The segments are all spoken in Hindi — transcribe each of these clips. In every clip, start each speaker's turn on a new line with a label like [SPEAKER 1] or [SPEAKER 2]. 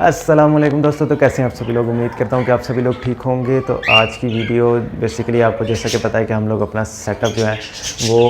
[SPEAKER 1] अस्सलाम वालेकुम दोस्तों। तो कैसे हैं आप सभी लोग। उम्मीद करता हूं कि आप सभी लोग ठीक होंगे। तो आज की वीडियो बेसिकली आपको जैसा कि पता है कि हम लोग अपना सेटअप जो है वो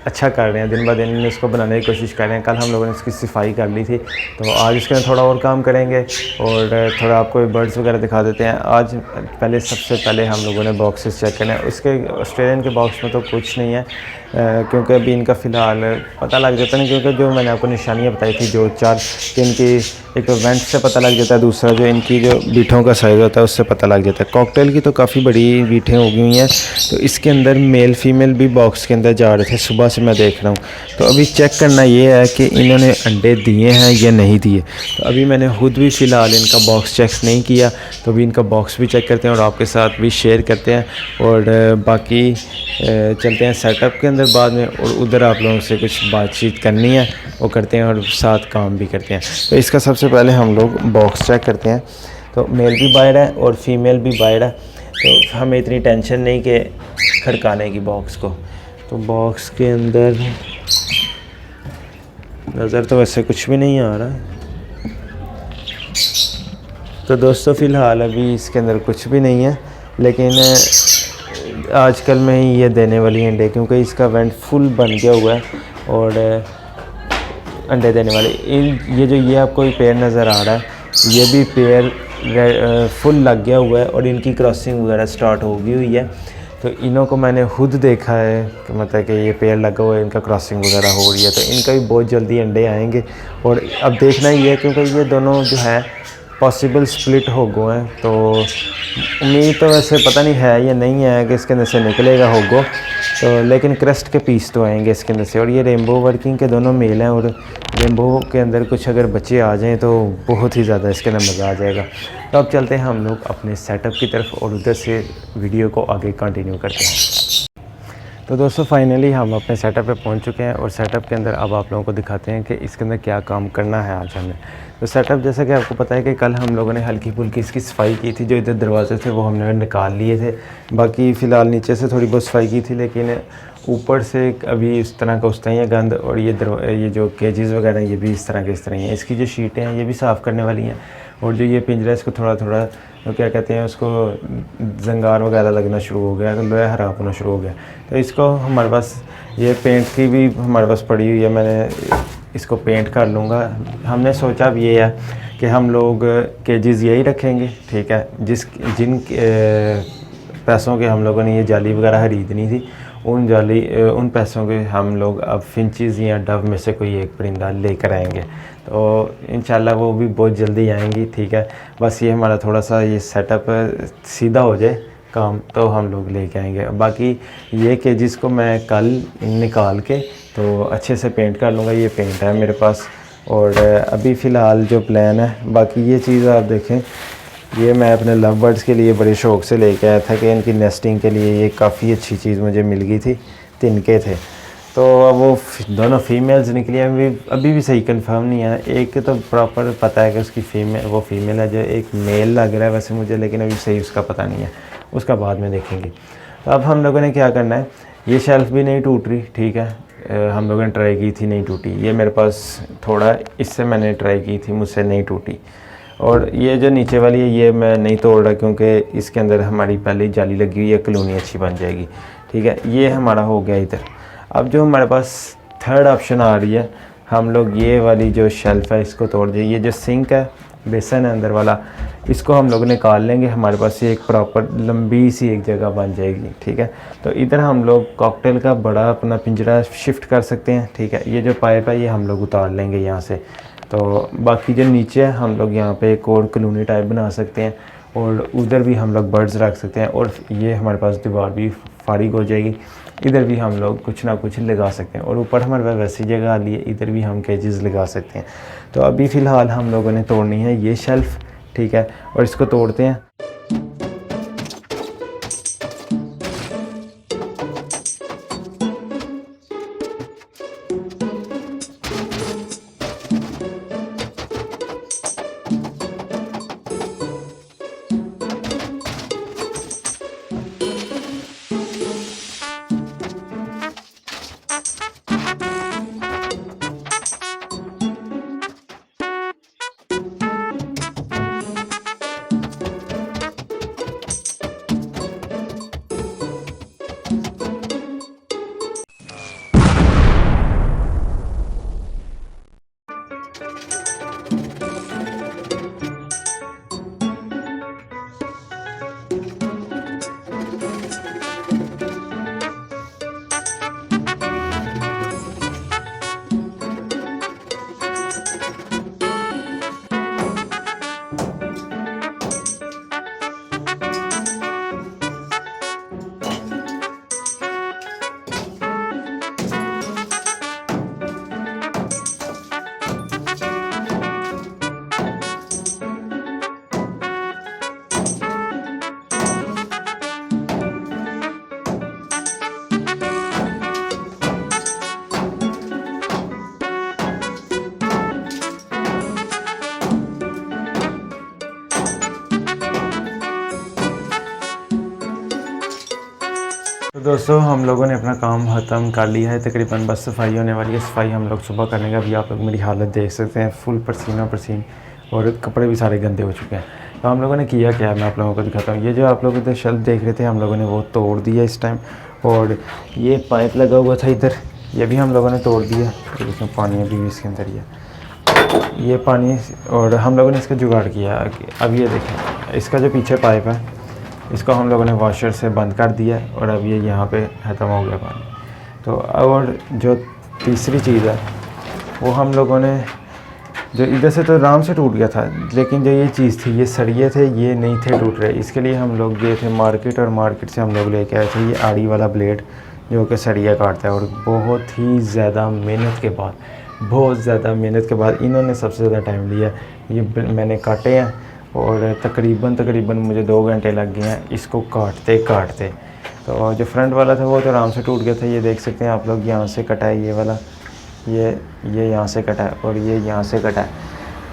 [SPEAKER 1] अच्छा कर रहे हैं, दिन ब दिन इसको बनाने की कोशिश कर रहे हैं। कल हम लोगों ने इसकी सफाई कर ली थी, तो आज इसके अंदर थोड़ा और काम करेंगे और थोड़ा आपको बर्ड्स वगैरह दिखा देते हैं। आज पहले सबसे पहले हम लोगों ने बॉक्सेस चेक करने हैं। उसके ऑस्ट्रेलियन के बॉक्स में तो कुछ नहीं है, क्योंकि अभी इनका फ़िलहाल पता लग जाता नहीं, क्योंकि जो मैंने आपको निशानियाँ बताई थी, जो चार इनकी एक तो वेंट से पता लग जाता है, दूसरा जो इनकी जो बीठों का साइज़ होता है उससे पता लग जाता है। कॉकटेल की तो काफ़ी बड़ी बीठें हो गई हैं, तो इसके अंदर मेल फीमेल भी बॉक्स के अंदर जा रहे थे। सुबह से मैं देख रहा हूँ, तो अभी चेक करना ये है कि इन्होंने अंडे दिए हैं या नहीं दिए। तो अभी मैंने खुद भी फ़िलहाल इनका बॉक्स चेक नहीं किया, तो अभी इनका बॉक्स भी चेक करते हैं और आपके साथ भी शेयर करते हैं। और बाकी चलते हैं सेटअप के अंदर बाद में, और उधर आप लोगों से कुछ बातचीत करनी है वो करते हैं और साथ काम भी करते हैं। तो इसका सबसे पहले हम लोग बॉक्स चेक करते हैं। तो मेल भी बाहर है और फीमेल भी बाहर है, तो हमें इतनी टेंशन नहीं कि खड़काने की बॉक्स को। तो बॉक्स के अंदर नज़र तो वैसे कुछ भी नहीं आ रहा। तो दोस्तों फ़िलहाल अभी इसके अंदर कुछ भी नहीं है, लेकिन आजकल में ही ये देने वाली अंडे, क्योंकि इसका वेंट फुल बन गया हुआ है और अंडे देने वाले ये आपको पेयर नज़र आ रहा है, ये भी पेयर फुल लग गया हुआ है और इनकी क्रॉसिंग वगैरह स्टार्ट हो गई हुई है। तो इनों को मैंने खुद देखा है कि मतलब कि ये पेयर लगा हुआ है, इनका क्रॉसिंग वगैरह हो रही है, तो इनका भी बहुत जल्दी अंडे आएंगे। और अब देखना ही है, क्योंकि ये दोनों जो है पॉसिबल स्प्लिट होगो हैं, तो उम्मीद तो वैसे पता नहीं है या नहीं है कि इसके अंदर से निकलेगा होगो, तो लेकिन क्रस्ट के पीस तो आएंगे इसके अंदर से। और ये रेनबो वर्किंग के दोनों मेल हैं, और रेनबो के अंदर कुछ अगर बच्चे आ जाएं तो बहुत ही ज़्यादा इसके अंदर मज़ा आ जाएगा। तो अब चलते हैं हम लोग अपने सेटअप की तरफ और उधर से वीडियो को आगे कंटिन्यू करते हैं। तो दोस्तों फाइनली हम अपने सेटअप पे पहुंच चुके हैं, और सेटअप के अंदर अब आप लोगों को दिखाते हैं कि इसके अंदर क्या काम करना है आज हमें। तो सेटअप जैसा कि आपको पता है कि कल हम लोगों ने हल्की फुल्की इसकी सफाई की थी। जो इधर दरवाजे थे वो हमने निकाल लिए थे, बाकी फ़िलहाल नीचे से थोड़ी बहुत सफाई की थी, लेकिन ऊपर से अभी इस तरह का उस तरह ही है गंद। और ये जो केजेस वगैरह ये भी इस तरह ही हैं। इसकी जो शीटें हैं ये भी साफ़ करने वाली हैं। और जो ये पिंजरा इसको थोड़ा थोड़ा तो क्या कहते हैं उसको, जंगार वगैरह लगना शुरू हो गया, लोहा ख़राब होना शुरू हो गया। तो इसको हमारे पास ये पेंट की भी हमारे पास पड़ी हुई है, मैंने इसको पेंट कर लूँगा। हमने सोचा अब ये है कि हम लोग केजेस यही रखेंगे, ठीक है। जिन पैसों के हम लोगों ने ये जाली वगैरह खरीदनी थी, उन पैसों के हम लोग अब फिंचेस या डव में से कोई एक परिंदा लेकर आएंगे। तो इंशाल्लाह वो भी बहुत जल्दी आएंगी, ठीक है। बस ये हमारा थोड़ा सा ये सेटअप सीधा हो जाए काम, तो हम लोग लेके आएंगे। बाकी ये केजेस को मैं कल निकाल के तो अच्छे से पेंट कर लूँगा। ये पेंट है मेरे पास, और अभी फ़िलहाल जो प्लान है, बाकी ये चीज़ आप देखें, ये मैं अपने लव बर्ड्स के लिए बड़े शौक़ से लेके आया था कि इनकी नेस्टिंग के लिए ये काफ़ी अच्छी चीज़ मुझे मिल गई थी। तिनके थे, तो वो दोनों फीमेल्स निकली हैं। अभी भी सही कंफर्म नहीं है। एक तो प्रॉपर पता है कि उसकी वो फीमेल है, जो एक मेल लग रहा है वैसे मुझे, लेकिन अभी सही उसका पता नहीं है, उसका बाद में देखेंगे। तो अब हम लोगों ने क्या करना है, ये शेल्फ़ भी नहीं टूट रही, ठीक है। हम लोगों ने ट्राई की थी, नहीं टूटी। ये मेरे पास थोड़ा इससे मैंने ट्राई की थी, मुझसे नहीं टूटी। और ये जो नीचे वाली है ये मैं नहीं तोड़ रहा, क्योंकि इसके अंदर हमारी पहले जाली लगी हुई है, कॉलोनी अच्छी बन जाएगी, ठीक है। ये हमारा हो गया इधर। अब जो हमारे पास थर्ड ऑप्शन आ रही है, हम लोग ये वाली जो शेल्फ़ है इसको तोड़ दें। ये जो सिंक है, बेसन है अंदर वाला, इसको हम लोग निकाल लेंगे। हमारे पास ये एक प्रॉपर लंबी सी एक जगह बन जाएगी, ठीक है। तो इधर हम लोग कॉकटेल का बड़ा अपना पिंजरा शिफ्ट कर सकते हैं, ठीक है। ये जो पाइप है ये हम लोग उतार लेंगे यहाँ से। तो बाकी जो नीचे है हम लोग यहाँ पे एक और कॉलोनी टाइप बना सकते हैं, और उधर भी हम लोग बर्ड्स रख सकते हैं। और ये हमारे पास दीवार भी फारिग हो जाएगी, इधर भी हम लोग कुछ ना कुछ लगा सकते हैं। और ऊपर हमारे पास वैसी जगह आ रही है, इधर भी हम केजेस लगा सकते हैं। तो अभी फ़िलहाल हम लोगों ने तोड़नी है ये शेल्फ़, ठीक है, और इसको तोड़ते हैं। तो दोस्तों हम लोगों ने अपना काम ख़त्म कर लिया है, तकरीबन बस सफाई होने वाली है। सफाई हम लोग सुबह करने का। अभी आप लोग मेरी हालत देख सकते हैं, फुल पसीना पसीन और कपड़े भी सारे गंदे हो चुके हैं। तो हम लोगों ने किया क्या है मैं आप लोगों को दिखाता हूँ। ये जो आप लोग इधर शेल्फ देख रहे थे हम लोगों ने वो तोड़ दिया इस टाइम, और ये पाइप लगा हुआ था इधर, ये भी हम लोगों ने तोड़ दिया। इसमें पानी अभी भी इसके अंदर ये पानी, और हम लोगों ने इसका जुगाड़ किया। अब ये देखें, इसका जो पीछे पाइप है इसको हम लोगों ने वॉशर से बंद कर दिया और अब ये यहाँ पे ख़त्म हो गया पानी। तो और जो तीसरी चीज़ है वो हम लोगों ने, जो इधर से तो आराम से टूट गया था, लेकिन जो ये चीज़ थी, ये सरिये थे, ये नहीं थे टूट रहे। इसके लिए हम लोग गए थे मार्केट, और मार्केट से हम लोग लेके आए थे ये आड़ी वाला ब्लेड जो कि सरिया काटता है। और बहुत ही ज़्यादा मेहनत के बाद, इन्होंने सबसे ज़्यादा टाइम लिया। ये मैंने काटे हैं और तकरीबन मुझे 2 घंटे लग गए हैं इसको काटते। तो जो फ्रंट वाला था वो तो आराम से टूट गया था। ये देख सकते हैं आप लोग, यहाँ से कटा है ये वाला, ये यहाँ से कटा है और ये यहाँ से कटा है।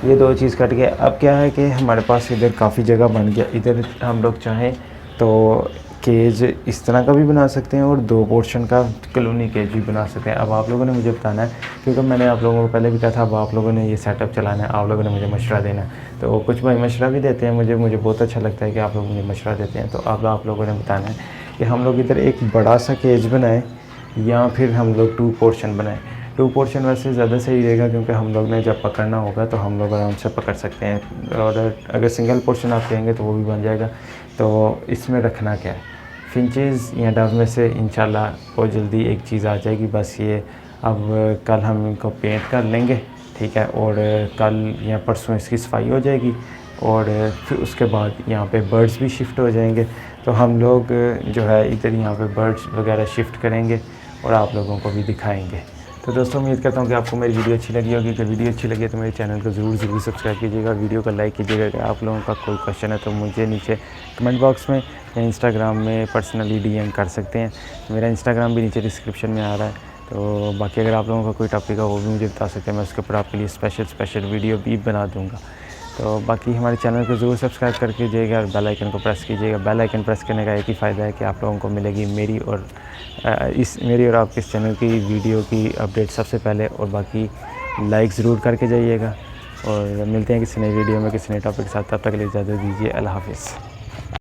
[SPEAKER 1] ये 2 चीज़ कट गया। अब क्या है कि हमारे पास इधर काफ़ी जगह बन गया। इधर हम लोग चाहें तो केज इस तरह का भी बना सकते हैं और 2 पोर्शन का कॉलोनी केज भी बना सकते हैं। अब आप लोगों ने मुझे बताना है, क्योंकि मैंने आप लोगों को पहले भी कहा था, अब आप लोगों ने ये सेटअप चलाना है, आप लोगों ने मुझे मशवरा देना है। तो कुछ भाई मशवरा भी देते हैं मुझे बहुत अच्छा लगता है कि आप लोग मुझे मशवरा देते हैं। तो अब आप लोगों ने बताना है कि हम लोग इधर एक बड़ा सा केज बनाएं या फिर हम लोग 2 पोर्शन बनाएं। 2 पोर्शन वैसे ज़्यादा सही रहेगा, क्योंकि हम लोग ने जब पकड़ना होगा तो हम लोग आराम से पकड़ सकते हैं। और अगर सिंगल पोर्शन आप कहेंगे तो वो भी बन जाएगा। तो इसमें रखना क्या है, फिंचेस या डव में से इंशाल्लाह बहुत जल्दी एक चीज़ आ जाएगी। बस ये अब कल हम इनको पेंट कर लेंगे, ठीक है, और कल या परसों इसकी सफाई हो जाएगी और फिर उसके बाद यहाँ पे बर्ड्स भी शिफ्ट हो जाएंगे। तो हम लोग जो है इधर यहाँ पे बर्ड्स वगैरह शिफ्ट करेंगे और आप लोगों को भी दिखाएंगे। तो दोस्तों उम्मीद करता हूँ कि आपको मेरी वीडियो अच्छी लगी होगी। अगर वीडियो अच्छी लगी तो मेरे चैनल को ज़रूर सब्सक्राइब कीजिएगा, वीडियो को लाइक कीजिएगा। अगर आप लोगों का कोई क्वेश्चन है तो मुझे नीचे कमेंट बॉक्स में या इंस्टाग्राम में पर्सनली DM कर सकते हैं। मेरा इंस्टाग्राम भी नीचे डिस्क्रिप्शन में आ रहा है। तो बाकी अगर आप लोगों का कोई टॉपिक है वो भी मुझे बता सकते हैं, मैं उसके ऊपर आपके लिए स्पेशल वीडियो भी बना दूँगा। तो बाकी हमारे चैनल को ज़रूर सब्सक्राइब कर कीजिएगा और बेल आइकन को प्रेस कीजिएगा। बेल आइकन प्रेस करने का एक ही फ़ायदा है कि आप लोगों को मिलेगी मेरी और आपके इस चैनल की वीडियो की अपडेट सबसे पहले। और बाकी लाइक ज़रूर करके जाइएगा और मिलते हैं किसी नई वीडियो में किसी नए टॉपिक के साथ। तब तक के लिए इजाज़त दीजिए। अल्लाह हाफ़िज़।